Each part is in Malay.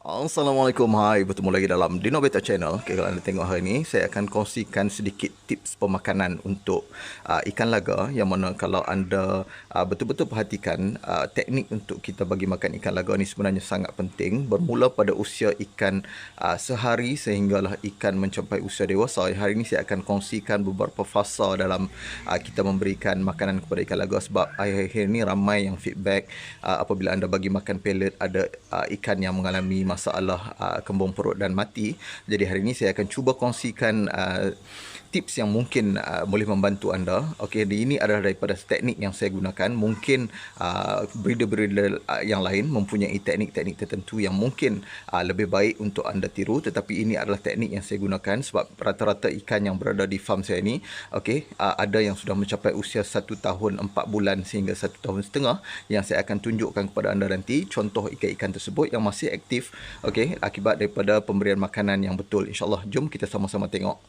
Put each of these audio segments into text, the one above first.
Assalamualaikum, hai, bertemu lagi dalam Dino Beta Channel. Okay, kalau anda tengok hari ini, saya akan kongsikan sedikit tips pemakanan untuk ikan laga, yang mana kalau anda betul-betul perhatikan, teknik untuk kita bagi makan ikan laga ni sebenarnya sangat penting. Bermula pada usia ikan sehari sehinggalah ikan mencapai usia dewasa. Hari ini saya akan kongsikan beberapa fasa dalam kita memberikan makanan kepada ikan laga, sebab akhir-akhir ini ramai yang feedback apabila anda bagi makan pellet ada ikan yang mengalami masalah kembung perut dan mati. Jadi hari ini saya akan cuba kongsikan tips yang mungkin boleh membantu anda. Okey, ini adalah daripada teknik yang saya gunakan. Mungkin breeder-breeder yang lain mempunyai teknik-teknik tertentu yang mungkin lebih baik untuk anda tiru, tetapi ini adalah teknik yang saya gunakan sebab rata-rata ikan yang berada di farm saya ni, okey, ada yang sudah mencapai usia 1 tahun 4 bulan sehingga 1 tahun setengah, yang saya akan tunjukkan kepada anda nanti contoh ikan-ikan tersebut yang masih aktif, okey, akibat daripada pemberian makanan yang betul. InsyaAllah, jom kita sama-sama tengok.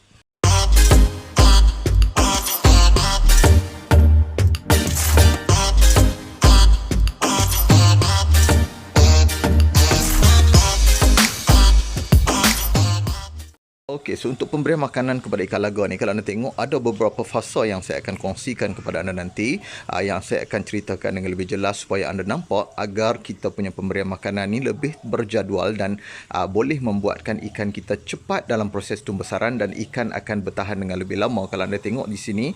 Okey, so untuk pemberian makanan kepada ikan laga ni, kalau anda tengok ada beberapa fasa yang saya akan kongsikan kepada anda nanti, yang saya akan ceritakan dengan lebih jelas supaya anda nampak agar kita punya pemberian makanan ni lebih berjadual dan boleh membuatkan ikan kita cepat dalam proses tumbesaran dan ikan akan bertahan dengan lebih lama. Kalau anda tengok di sini,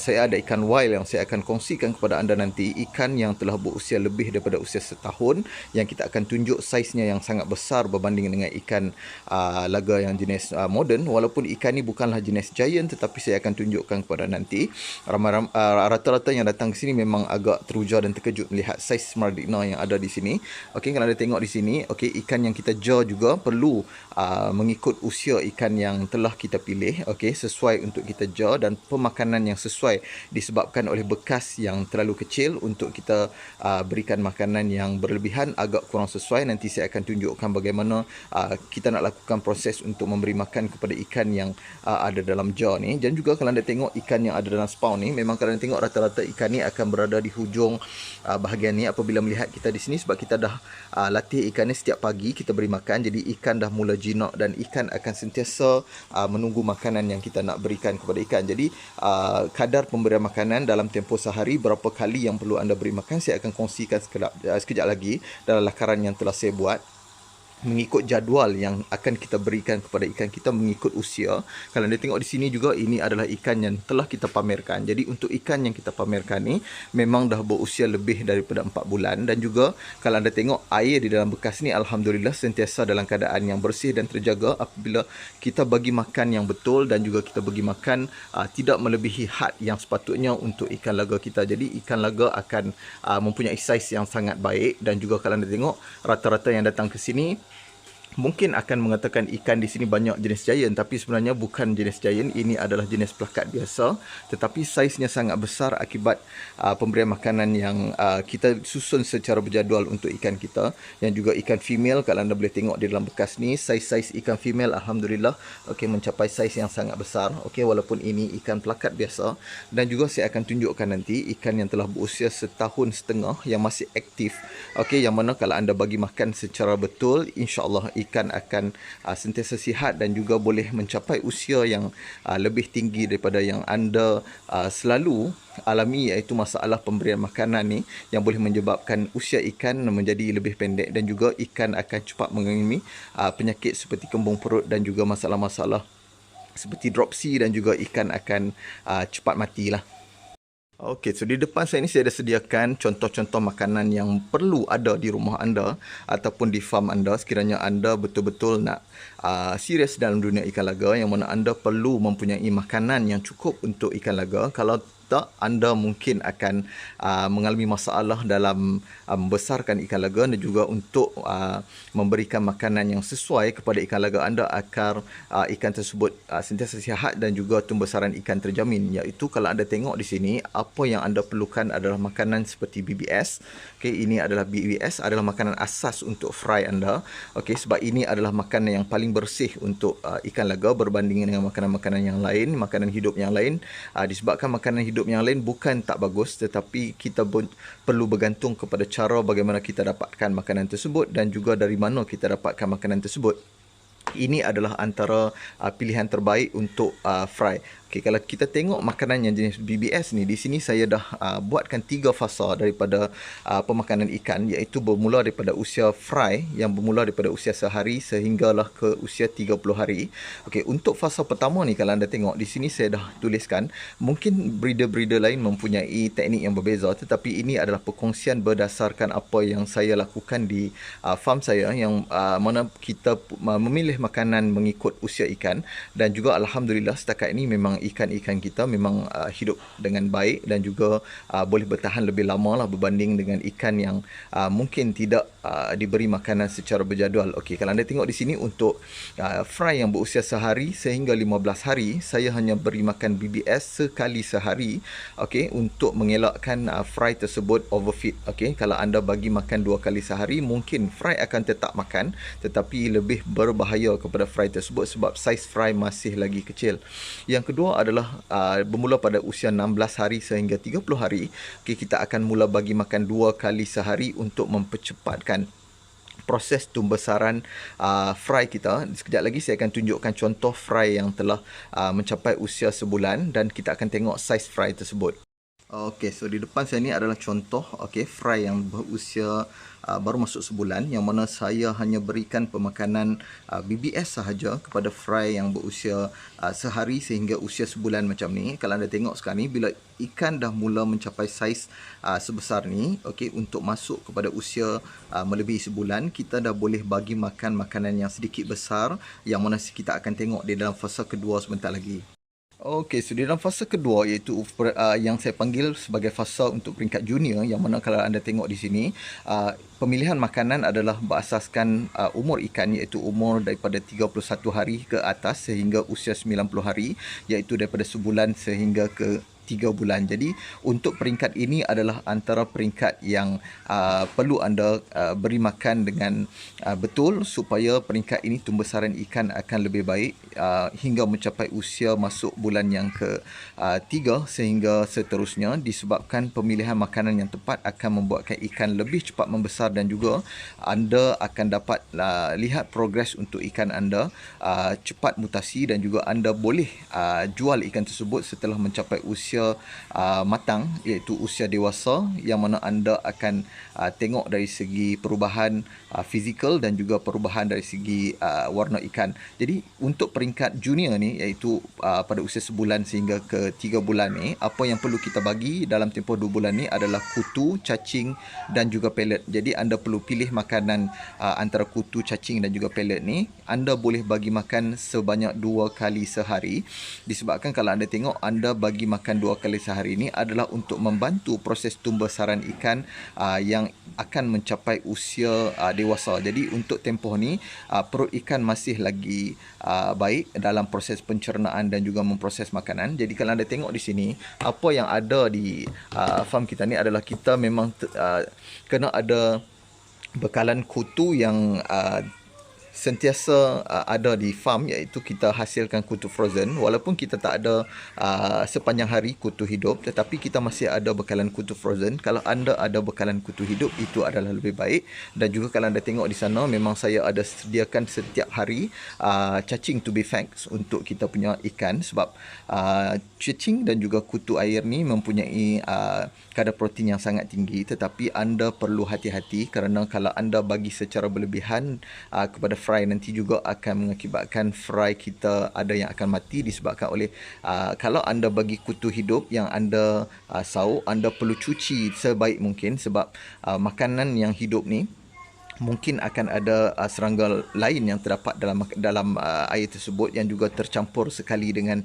saya ada ikan wild yang saya akan kongsikan kepada anda nanti, ikan yang telah berusia lebih daripada usia setahun, yang kita akan tunjuk saiznya yang sangat besar berbanding dengan ikan laga yang jenis moden. Walaupun ikan ni bukanlah jenis giant, tetapi saya akan tunjukkan kepada nanti. Rata-rata yang datang ke sini memang agak teruja dan terkejut melihat saiz Smardina yang ada di sini. Okey, kalau anda tengok di sini, okey, ikan yang kita jar juga perlu mengikut usia ikan yang telah kita pilih, okey, sesuai untuk kita jar, dan pemakanan yang sesuai disebabkan oleh bekas yang terlalu kecil untuk kita berikan makanan yang berlebihan agak kurang sesuai. Nanti saya akan tunjukkan bagaimana kita nak lakukan proses untuk memberi makan kepada ikan yang ada dalam jar ni. Dan juga kalau anda tengok ikan yang ada dalam spawn ni, memang kalau anda tengok rata-rata ikan ni akan berada di hujung bahagian ni apabila melihat kita di sini, sebab kita dah latih ikan ni setiap pagi kita beri makan. Jadi ikan dah mula jinak dan ikan akan sentiasa menunggu makanan yang kita nak berikan kepada ikan. Jadi kadar pemberian makanan dalam tempoh sehari, berapa kali yang perlu anda beri makan, saya akan kongsikan sekejap lagi dalam lakaran yang telah saya buat mengikut jadual yang akan kita berikan kepada ikan kita mengikut usia. Kalau anda tengok di sini juga, ini adalah ikan yang telah kita pamerkan. Jadi untuk ikan yang kita pamerkan ni memang dah berusia lebih daripada 4 bulan. Dan juga kalau anda tengok air di dalam bekas ni, alhamdulillah sentiasa dalam keadaan yang bersih dan terjaga apabila kita bagi makan yang betul dan juga kita bagi makan tidak melebihi had yang sepatutnya untuk ikan laga kita. Jadi ikan laga akan mempunyai saiz yang sangat baik. Dan juga kalau anda tengok rata-rata yang datang ke sini mungkin akan mengatakan ikan di sini banyak jenis giant, tapi sebenarnya bukan jenis giant. Ini adalah jenis pelakat biasa, tetapi saiznya sangat besar akibat pemberian makanan yang kita susun secara berjadual untuk ikan kita. Yang juga ikan female, kalau anda boleh tengok di dalam bekas ni, saiz ikan female alhamdulillah okey, mencapai saiz yang sangat besar. Okey, walaupun ini ikan pelakat biasa. Dan juga saya akan tunjukkan nanti ikan yang telah berusia 1 tahun setengah yang masih aktif. Okey, yang mana kalau anda bagi makan secara betul, insya-Allah ikan akan sentiasa sihat dan juga boleh mencapai usia yang lebih tinggi daripada yang anda selalu alami, iaitu masalah pemberian makanan ni yang boleh menyebabkan usia ikan menjadi lebih pendek, dan juga ikan akan cepat mengalami penyakit seperti kembung perut dan juga masalah-masalah seperti dropsy, dan juga ikan akan cepat matilah. Okey, so di depan saya ni saya ada sediakan contoh-contoh makanan yang perlu ada di rumah anda ataupun di farm anda sekiranya anda betul-betul nak serius dalam dunia ikan laga, yang mana anda perlu mempunyai makanan yang cukup untuk ikan laga. Kalau tak, anda mungkin akan mengalami masalah dalam membesarkan ikan laga, dan juga untuk memberikan makanan yang sesuai kepada ikan laga anda agar ikan tersebut sentiasa sihat dan juga tumbesaran ikan terjamin. Iaitu kalau anda tengok di sini, apa yang anda perlukan adalah makanan seperti BBS. Okey, ini adalah BBS adalah makanan asas untuk fry anda. Okey, sebab ini adalah makanan yang paling bersih untuk ikan laga berbanding dengan makanan-makanan yang lain, makanan hidup yang lain. Disebabkan makanan hidup hidup yang lain bukan tak bagus, tetapi kita perlu bergantung kepada cara bagaimana kita dapatkan makanan tersebut dan juga dari mana kita dapatkan makanan tersebut. Ini adalah antara pilihan terbaik untuk fry. Okey, kalau kita tengok makanan yang jenis BBS ni, di sini saya dah buatkan 3 fasa daripada pemakanan ikan, iaitu bermula daripada usia fry yang bermula daripada usia sehari sehinggalah ke usia 30 hari. Okey, untuk fasa pertama ni kalau anda tengok di sini saya dah tuliskan, mungkin breeder-breeder lain mempunyai teknik yang berbeza, tetapi ini adalah perkongsian berdasarkan apa yang saya lakukan di farm saya, yang mana kita memilih makanan mengikut usia ikan, dan juga alhamdulillah setakat ini memang ikan-ikan kita memang hidup dengan baik dan juga boleh bertahan lebih lama lah berbanding dengan ikan yang mungkin tidak diberi makanan secara berjadual. Okey, kalau anda tengok di sini untuk fry yang berusia sehari sehingga 15 hari, saya hanya beri makan BBS sekali sehari, okey, untuk mengelakkan fry tersebut overfeed. Okey, kalau anda bagi makan 2 kali sehari, mungkin fry akan tetap makan, tetapi lebih berbahaya kepada fry tersebut sebab saiz fry masih lagi kecil. Yang kedua adalah bermula pada usia 16 hari sehingga 30 hari, okay, kita akan mula bagi makan 2 kali sehari untuk mempercepatkan proses tumbesaran fry kita. Sekejap lagi saya akan tunjukkan contoh fry yang telah mencapai usia sebulan dan kita akan tengok saiz fry tersebut. Okey, so di depan saya ni adalah contoh fry yang berusia baru masuk sebulan, yang mana saya hanya berikan pemakanan BBS sahaja kepada fry yang berusia sehari sehingga usia sebulan macam ni. Kalau anda tengok sekarang ni, bila ikan dah mula mencapai saiz sebesar ni, untuk masuk kepada usia melebihi sebulan, kita dah boleh bagi makan makanan yang sedikit besar, yang mana kita akan tengok di dalam fasa kedua sebentar lagi. Okey, so di dalam fasa kedua, iaitu yang saya panggil sebagai fasa untuk peringkat junior, yang mana kalau anda tengok di sini, pemilihan makanan adalah berasaskan umur ikan, iaitu umur daripada 31 hari ke atas sehingga usia 90 hari, iaitu daripada sebulan sehingga ke 3 bulan. Jadi untuk peringkat ini adalah antara peringkat yang perlu anda beri makan dengan betul supaya peringkat ini tumbesaran ikan akan lebih baik hingga mencapai usia masuk bulan yang ke-3 sehingga seterusnya, disebabkan pemilihan makanan yang tepat akan membuatkan ikan lebih cepat membesar dan juga anda akan dapat lihat progres untuk ikan anda cepat mutasi dan juga anda boleh jual ikan tersebut setelah mencapai usia matang, iaitu usia dewasa, yang mana anda akan tengok dari segi perubahan fizikal dan juga perubahan dari segi warna ikan. Jadi untuk peringkat junior ni, iaitu pada usia sebulan sehingga ke 3 bulan ni, apa yang perlu kita bagi dalam tempoh 2 bulan ni adalah kutu, cacing dan juga pellet. Jadi anda perlu pilih makanan antara kutu, cacing dan juga pellet ni. Anda boleh bagi makan sebanyak 2 kali sehari, disebabkan kalau anda tengok, anda bagi makan 2 kali sehari ini adalah untuk membantu proses tumbesaran ikan yang akan mencapai usia dewasa. Jadi untuk tempoh ni perut ikan masih lagi baik dalam proses pencernaan dan juga memproses makanan. Jadi kalau anda tengok di sini, apa yang ada di farm kita ni adalah kita memang kena ada bekalan kutu yang sentiasa ada di farm, iaitu kita hasilkan kutu frozen. Walaupun kita tak ada sepanjang hari kutu hidup, tetapi kita masih ada bekalan kutu frozen. Kalau anda ada bekalan kutu hidup, itu adalah lebih baik. Dan juga kalau anda tengok di sana, memang saya ada sediakan setiap hari cacing to be facts untuk kita punya ikan, sebab cacing dan juga kutu air ni mempunyai kadar protein yang sangat tinggi, tetapi anda perlu hati-hati kerana kalau anda bagi secara berlebihan kepada fry, nanti juga akan mengakibatkan fry kita ada yang akan mati disebabkan oleh kalau anda bagi kutu hidup yang anda sauk, anda perlu cuci sebaik mungkin, sebab makanan yang hidup ni mungkin akan ada serangga lain yang terdapat dalam air tersebut yang juga tercampur sekali dengan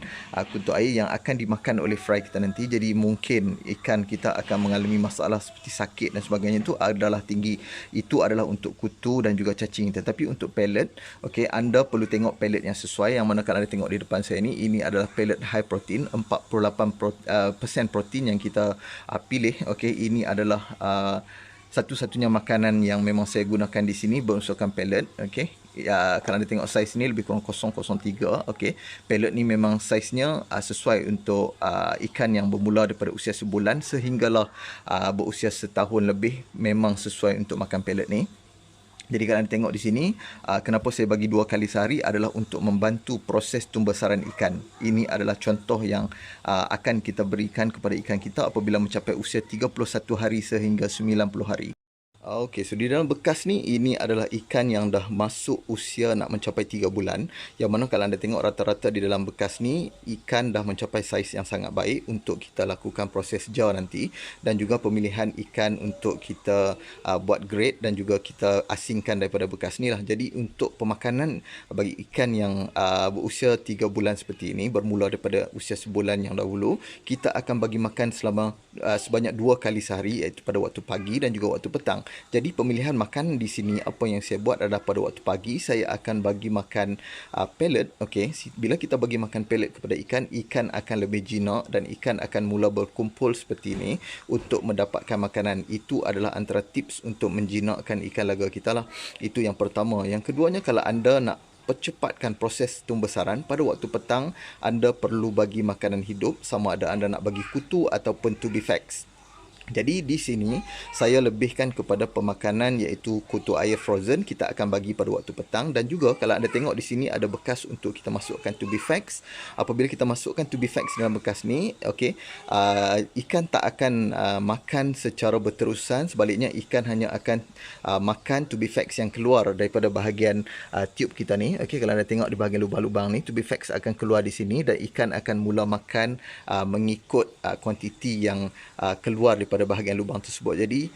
kutu air yang akan dimakan oleh fry kita nanti. Jadi mungkin ikan kita akan mengalami masalah seperti sakit dan sebagainya. Itu adalah tinggi. Itu adalah untuk kutu dan juga cacing. Tetapi untuk pellet, anda perlu tengok pellet yang sesuai, yang mana kalau anda tengok di depan saya ini adalah pellet high protein, 48% protein yang kita pilih. Ini adalah satu-satunya makanan yang memang saya gunakan di sini berunsurkan pellet. Okey, kalau anda tengok saiz ni lebih kurang 003. Okey, pellet ni memang saiznya sesuai untuk ikan yang bermula daripada usia sebulan sehinggalah berusia setahun lebih, memang sesuai untuk makan pellet ni. Jadi kalau anda tengok di sini, kenapa saya bagi 2 kali sehari adalah untuk membantu proses tumbesaran ikan. Ini adalah contoh yang akan kita berikan kepada ikan kita apabila mencapai usia 31 hari sehingga 90 hari. Okey, so di dalam bekas ni, ini adalah ikan yang dah masuk usia nak mencapai 3 bulan. Yang mana kalau anda tengok rata-rata di dalam bekas ni, ikan dah mencapai saiz yang sangat baik untuk kita lakukan proses jar nanti. Dan juga pemilihan ikan untuk kita buat grade dan juga kita asingkan daripada bekas ni lah. Jadi untuk pemakanan bagi ikan yang berusia 3 bulan seperti ini, bermula daripada usia sebulan yang dahulu, kita akan bagi makan selama sebanyak 2 kali sehari, iaitu pada waktu pagi dan juga waktu petang. Jadi pemilihan makanan di sini, apa yang saya buat adalah pada waktu pagi saya akan bagi makan pellet. Okey, bila kita bagi makan pellet kepada ikan, ikan akan lebih jinak dan ikan akan mula berkumpul seperti ini untuk mendapatkan makanan. Itu adalah antara tips untuk menjinakkan ikan laga kita lah. Itu yang pertama. Yang keduanya, kalau anda nak percepatkan proses tumbesaran, pada waktu petang anda perlu bagi makanan hidup, sama ada anda nak bagi kutu ataupun tubifex. Jadi di sini saya lebihkan kepada pemakanan iaitu kutu air frozen, kita akan bagi pada waktu petang. Dan juga kalau anda tengok di sini ada bekas untuk kita masukkan tubifex. Apabila kita masukkan tubifex dalam bekas ni, okey, ikan tak akan makan secara berterusan, sebaliknya ikan hanya akan makan tubifex yang keluar daripada bahagian tube kita ni. Okey, kalau anda tengok di bahagian lubang-lubang ni, tubifex akan keluar di sini dan ikan akan mula makan mengikut kuantiti yang keluar daripada bahagian lubang tersebut. Jadi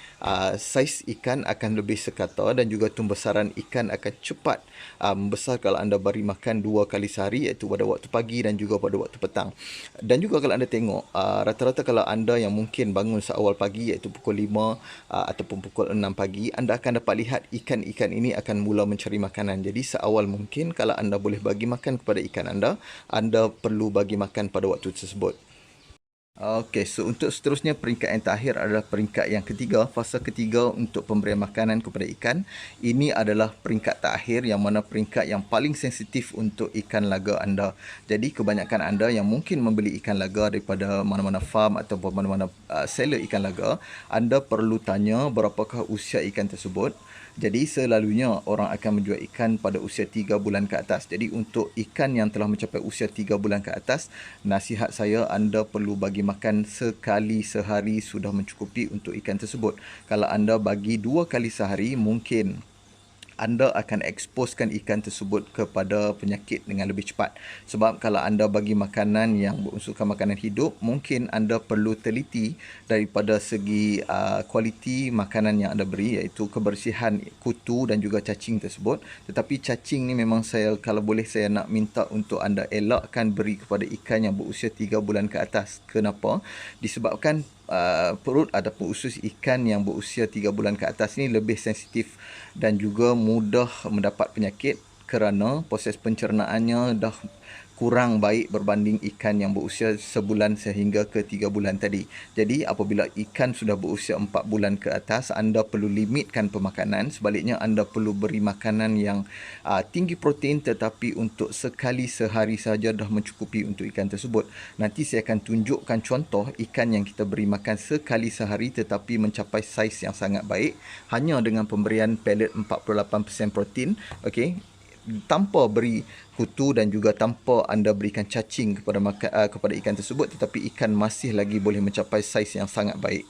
saiz ikan akan lebih sekata dan juga tumbesaran ikan akan cepat membesar kalau anda beri makan 2 kali sehari, iaitu pada waktu pagi dan juga pada waktu petang. Dan juga kalau anda tengok rata-rata kalau anda yang mungkin bangun seawal pagi, iaitu pukul 5 ataupun pukul 6 pagi, anda akan dapat lihat ikan-ikan ini akan mula mencari makanan. Jadi seawal mungkin kalau anda boleh bagi makan kepada ikan anda perlu bagi makan pada waktu tersebut. Okey, so untuk seterusnya, peringkat yang terakhir adalah peringkat yang ketiga, fasa ketiga untuk pemberian makanan kepada ikan. Ini adalah peringkat terakhir yang mana peringkat yang paling sensitif untuk ikan laga anda. Jadi kebanyakan anda yang mungkin membeli ikan laga daripada mana-mana farm ataupun mana-mana seller ikan laga, anda perlu tanya berapakah usia ikan tersebut. Jadi selalunya orang akan menjual ikan pada usia 3 bulan ke atas. Jadi untuk ikan yang telah mencapai usia 3 bulan ke atas, nasihat saya anda perlu bagi makan sekali sehari sudah mencukupi untuk ikan tersebut. Kalau anda bagi 2 kali sehari, mungkin anda akan eksposkan ikan tersebut kepada penyakit dengan lebih cepat. Sebab kalau anda bagi makanan yang berunsurkan makanan hidup, mungkin anda perlu teliti daripada segi kualiti makanan yang anda beri, iaitu kebersihan kutu dan juga cacing tersebut. Tetapi cacing ni memang kalau boleh saya nak minta untuk anda elakkan beri kepada ikan yang berusia 3 bulan ke atas. Kenapa? Disebabkan perut ataupun usus ikan yang berusia 3 bulan ke atas ni lebih sensitif dan juga mudah mendapat penyakit kerana proses pencernaannya dah kurang baik berbanding ikan yang berusia sebulan sehingga ke 3 bulan tadi. Jadi apabila ikan sudah berusia 4 bulan ke atas, anda perlu limitkan pemakanan. Sebaliknya anda perlu beri makanan yang tinggi protein, tetapi untuk sekali sehari saja dah mencukupi untuk ikan tersebut. Nanti saya akan tunjukkan contoh ikan yang kita beri makan sekali sehari tetapi mencapai saiz yang sangat baik hanya dengan pemberian pellet 48% protein. Okey, tanpa beri kutu dan juga tanpa anda berikan cacing kepada ikan tersebut, tetapi ikan masih lagi boleh mencapai saiz yang sangat baik.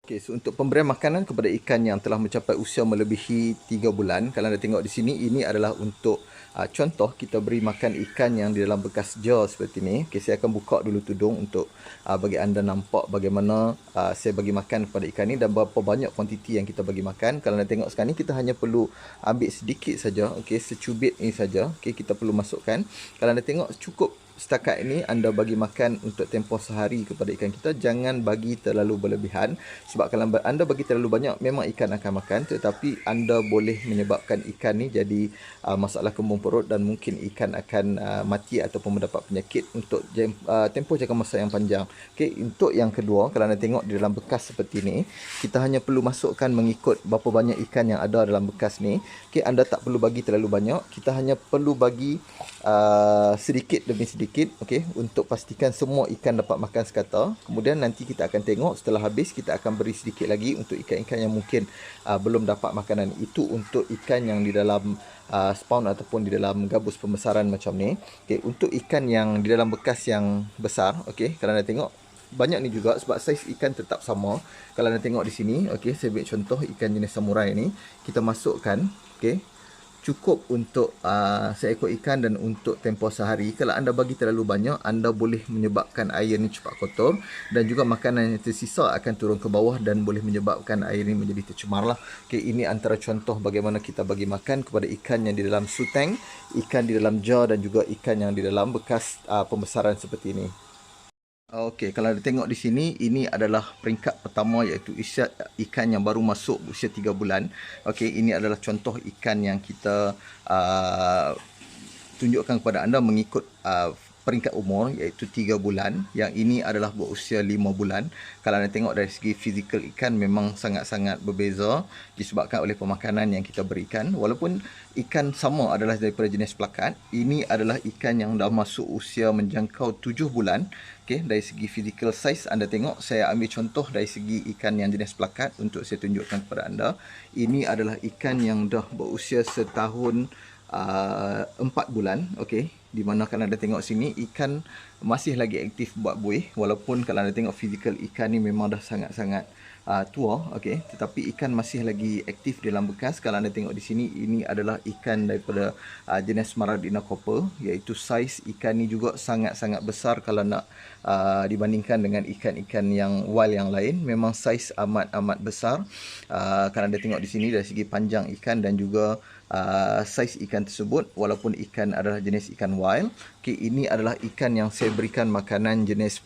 Okey, so untuk pemberian makanan kepada ikan yang telah mencapai usia melebihi 3 bulan, kalau anda tengok di sini, ini adalah untuk contoh kita beri makan ikan yang di dalam bekas jar seperti ni. Okey, saya akan buka dulu tudung untuk bagi anda nampak bagaimana saya bagi makan kepada ikan ni dan berapa banyak kuantiti yang kita bagi makan. Kalau anda tengok sekarang ni, kita hanya perlu ambil sedikit saja, okey, secubit ini saja. Okey, kita perlu masukkan. Kalau anda tengok, cukup setakat ini anda bagi makan untuk tempoh sehari kepada ikan kita, jangan bagi terlalu berlebihan. Sebab kalau anda bagi terlalu banyak, memang ikan akan makan, tetapi anda boleh menyebabkan ikan ni jadi masalah kembung perut dan mungkin ikan akan mati ataupun mendapat penyakit untuk tempoh jangka masa yang panjang. Okey, untuk yang kedua, kalau anda tengok di dalam bekas seperti ni, kita hanya perlu masukkan mengikut berapa banyak ikan yang ada dalam bekas ni. Okey, anda tak perlu bagi terlalu banyak, kita hanya perlu bagi sedikit demi sedikit, okey, untuk pastikan semua ikan dapat makan sekata. Kemudian nanti kita akan tengok setelah habis, kita akan beri sedikit lagi untuk ikan-ikan yang mungkin belum dapat makanan. Itu untuk ikan yang di dalam spawn ataupun di dalam gabus pembesaran macam ni. Okey, untuk ikan yang di dalam bekas yang besar, okey, kalau anda tengok banyak ni juga sebab saiz ikan tetap sama. Kalau anda tengok di sini, okey, saya ambil contoh ikan jenis samurai ni, kita masukkan, okey, cukup untuk seekor ikan dan untuk tempoh sehari. Kalau anda bagi terlalu banyak, anda boleh menyebabkan air ni cepat kotor dan juga makanan yang tersisa akan turun ke bawah dan boleh menyebabkan air ni menjadi tercemar lah. Okay, ini antara contoh bagaimana kita bagi makan kepada ikan yang di dalam suteng, ikan di dalam jar dan juga ikan yang di dalam bekas pembesaran seperti ini. Okey, kalau anda tengok di sini, ini adalah peringkat pertama iaitu ikan yang baru masuk usia 3 bulan. Okey, ini adalah contoh ikan yang kita tunjukkan kepada anda mengikut peringkat umur iaitu 3 bulan. Yang ini adalah berusia 5 bulan. Kalau anda tengok dari segi fizikal ikan memang sangat-sangat berbeza disebabkan oleh pemakanan yang kita berikan. Walaupun ikan sama adalah daripada jenis pelakat, ini adalah ikan yang dah masuk usia menjangkau 7 bulan. Okay, dari segi physical size anda tengok, saya ambil contoh dari segi ikan yang jenis pelakat untuk saya tunjukkan kepada anda. Ini adalah ikan yang dah berusia setahun 4 bulan. Okay, di mana kalau anda tengok sini, ikan masih lagi aktif buat buih. Walaupun kalau anda tengok physical ikan ni memang dah sangat-sangat tua, okay, tetapi ikan masih lagi aktif dalam bekas. Kalau anda tengok di sini, ini adalah ikan daripada jenis Smaragdina copper, iaitu saiz ikan ni juga sangat-sangat besar kalau nak dibandingkan dengan ikan-ikan yang wild yang lain. Memang saiz amat-amat besar. Kalau anda tengok di sini dari segi panjang ikan dan juga saiz ikan tersebut, walaupun ikan adalah jenis ikan wild. Okay, ini adalah ikan yang saya berikan makanan jenis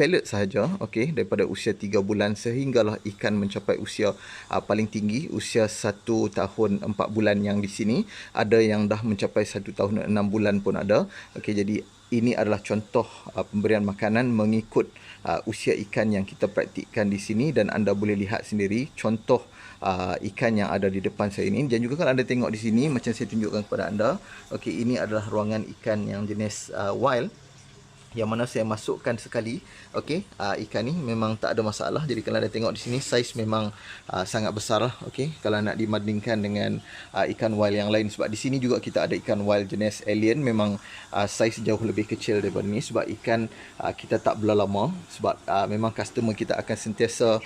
pellet sahaja, okay, daripada usia 3 bulan sehinggalah ikan mencapai usia paling tinggi, usia 1 tahun 4 bulan yang di sini. Ada yang dah mencapai 1 tahun 6 bulan pun ada. Okay, jadi ini adalah contoh pemberian makanan mengikut usia ikan yang kita praktikkan di sini dan anda boleh lihat sendiri contoh ikan yang ada di depan saya ini. Dan juga kalau anda tengok di sini macam saya tunjukkan kepada anda, okey, ini adalah ruangan ikan yang jenis wild yang mana saya masukkan sekali. Okey, ikan ni memang tak ada masalah. Jadi kalau anda tengok di sini, saiz memang sangat besar lah. Okey, kalau nak dibandingkan dengan ikan wild yang lain, sebab di sini juga kita ada ikan wild jenis alien, memang saiz jauh lebih kecil daripada ni. Sebab ikan kita tak belah lama, sebab memang customer kita akan sentiasa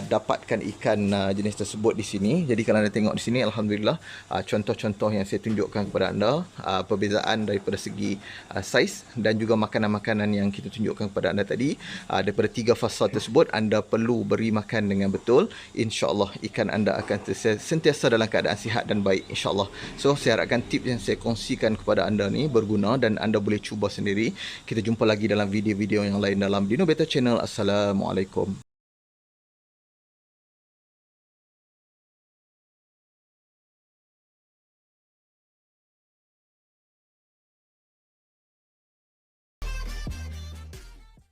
dapatkan ikan jenis tersebut di sini. Jadi kalau anda tengok di sini, alhamdulillah, contoh-contoh yang saya tunjukkan kepada anda, perbezaan daripada segi saiz dan juga makanan yang kita tunjukkan kepada anda tadi. Daripada 3 fasa tersebut, anda perlu beri makan dengan betul. InsyaAllah ikan anda akan sentiasa dalam keadaan sihat dan baik, insyaAllah. So, saya harapkan tips yang saya kongsikan kepada anda ni berguna dan anda boleh cuba sendiri. Kita jumpa lagi dalam video-video yang lain dalam Dino Beta Channel. Assalamualaikum.